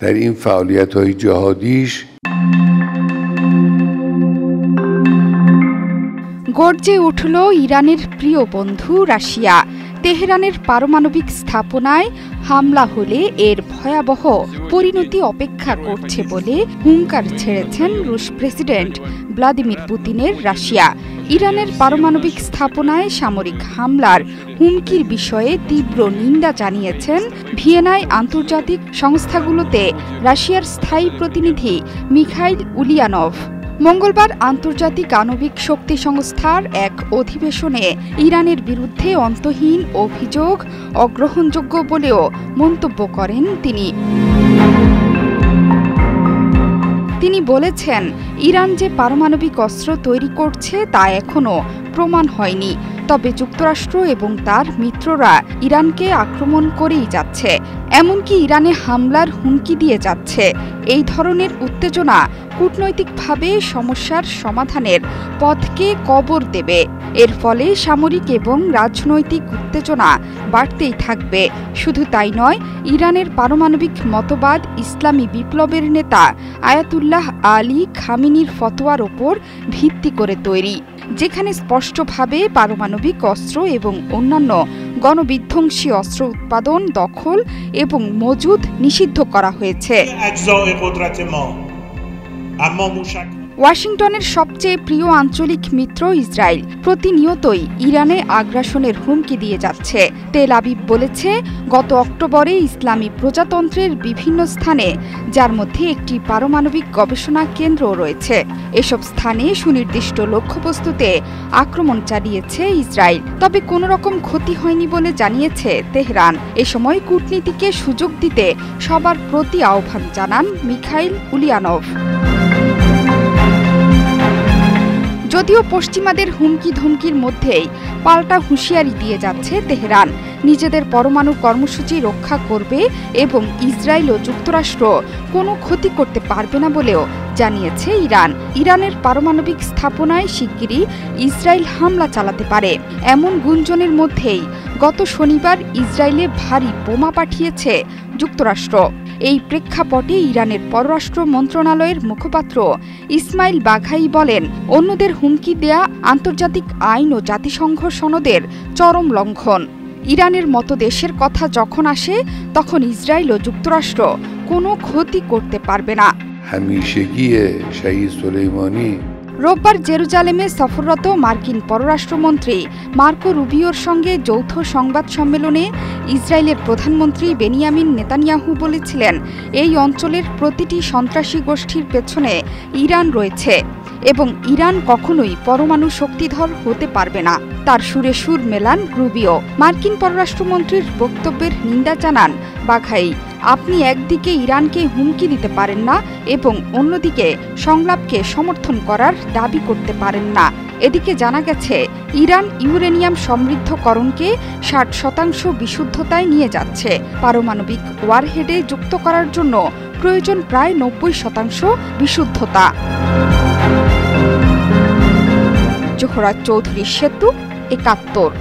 در این فعالیت‌های جهادیش গর্জে উঠল ইরানের প্রিয় বন্ধু রাশিয়া। তেহরানের পারমাণবিক স্থাপনায় হামলা হলে এর ভয়াবহ পরিণতি অপেক্ষা করছে বলে হুঙ্কার ছেড়েছেন রুশ প্রেসিডেন্ট ভ্লাদিমির পুতিনের রাশিয়া। ইরানের পারমাণবিক স্থাপনায় সামরিক হামলার হুমকির বিষয়ে তীব্র নিন্দা জানিয়েছেন ভিয়েনায় আন্তর্জাতিক সংস্থাগুলোতে রাশিয়ার স্থায়ী প্রতিনিধি মিখাইল উলিয়ানভ। মঙ্গলবার আন্তর্জাতিক আণবিক শক্তি সংস্থার এক অধিবেশনে ইরানের বিরুদ্ধে অন্তহীন অভিযোগ অগ্রহণযোগ্য বলেও মন্তব্য করেন তিনি। তিনি বলেছেন, ইরান যে পারমাণবিক অস্ত্র তৈরি করছে তা এখনও প্রমাণ হয়নি, তবে যুক্তরাষ্ট্র এবং তার মিত্ররা ইরানকে আক্রমণ করেই যাচ্ছে, এমনকি ইরানে হামলার হুমকি দিয়ে যাচ্ছে। এই ধরনের উত্তেজনা কূটনৈতিকভাবে সমস্যার সমাধানের পথকে কবর দেবে। এর ফলে সামরিক এবং রাজনৈতিক উত্তেজনা বাড়তেই থাকবে। শুধু তাই নয়, ইরানের পারমাণবিক মতবাদ ইসলামী বিপ্লবের নেতা আয়াতুল্লাহ আলী খামেনির ফতোয়ার ওপর ভিত্তি করে তৈরি, যেখানে স্পষ্টভাবে পারমাণবিক অস্ত্র এবং অন্যান্য গণবিধ্বংসী অস্ত্র উৎপাদন, দখল এবং মজুদ নিষিদ্ধ করা হয়েছে। ওয়াশিংটনের সবচেয়ে প্রিয় আঞ্চলিক মিত্র ইসরায়েল প্রতিনিয়তই ইরানে আগ্রাসনের হুমকি দিয়ে যাচ্ছে। তেল আবিব বলেছে, গত অক্টোবরে ইসলামী প্রজাতন্ত্রের বিভিন্ন স্থানে, যার মধ্যে একটি পারমাণবিক গবেষণা কেন্দ্র রয়েছে, এসব স্থানে সুনির্দিষ্ট লক্ষ্যবস্তুতে আক্রমণ চালিয়েছে ইসরায়েল। তবে কোনো রকম ক্ষতি হয়নি বলে জানিয়েছে তেহরান। এ সময় কূটনীতিকে সুযোগ দিতে সবার প্রতি আহ্বান জানান মিখাইল উলিয়ানভ। যদিও পশ্চিমাদের হুমকি ধমকির মধ্যেই পাল্টা হুঁশিয়ারি দিয়ে যাচ্ছে তেহরান, নিজেদের পরমাণু কর্মসূচি রক্ষা করবে এবং ইসরায়েল ও যুক্তরাষ্ট্র কোনো ক্ষতি করতে পারবে না বলেও জানিয়েছে ইরান। ইরানের পারমাণবিক স্থাপনায় শিগগিরই ইসরায়েল হামলা চালাতে পারে এমন গুঞ্জনের মধ্যেই গত শনিবার ইসরায়েলে ভারী বোমা পাঠিয়েছে যুক্তরাষ্ট্র। এই প্রেক্ষাপটে ইরানের পররাষ্ট্র মন্ত্রণালয়ের মুখপাত্র ইসমাইল বাঘাই বলেন, অন্যদের হুমকি দেয়া আন্তর্জাতিক আইন ও জাতিসংঘ সনদের চরম লঙ্ঘন। ইরানের মতো দেশের কথা যখন আসে, তখন ইসরায়েল ও যুক্তরাষ্ট্র কোনো ক্ষতি করতে পারবে না। রোববার জেরুজালেমে সফররত মার্কিন পররাষ্ট্রমন্ত্রী মার্কো রুবিওর সঙ্গে যৌথ সংবাদ সম্মেলনে ইসরায়েলের প্রধানমন্ত্রী বেনিয়ামিন নেতানিয়াহু বলেছিলেন, এই অঞ্চলের প্রতিটি সন্ত্রাসী গোষ্ঠীর পেছনে ইরান রয়েছে এবং ইরান কখনোই পরমাণু শক্তিধর হতে পারবে না। তার সুরে সুর মেলান রুবিও। মার্কিন পররাষ্ট্রমন্ত্রীর বক্তব্যের নিন্দা জানান বাঘাই। আপনি একদিকে ইরানকে হুমকি দিতে পারেন না এবং অন্যদিকে সংলাপকে সমর্থন করার দাবি করতে পারেন না। এদিকে জানা গেছে, ইরান ইউরেনিয়াম সমৃদ্ধকরণকে 60% বিশুদ্ধতায় নিয়ে যাচ্ছে। পারমাণবিক ওয়ারহেডে যুক্ত করার জন্য প্রয়োজন প্রায় 90% বিশুদ্ধতা। জোহরা চৌধুরী সেতু, ৭১।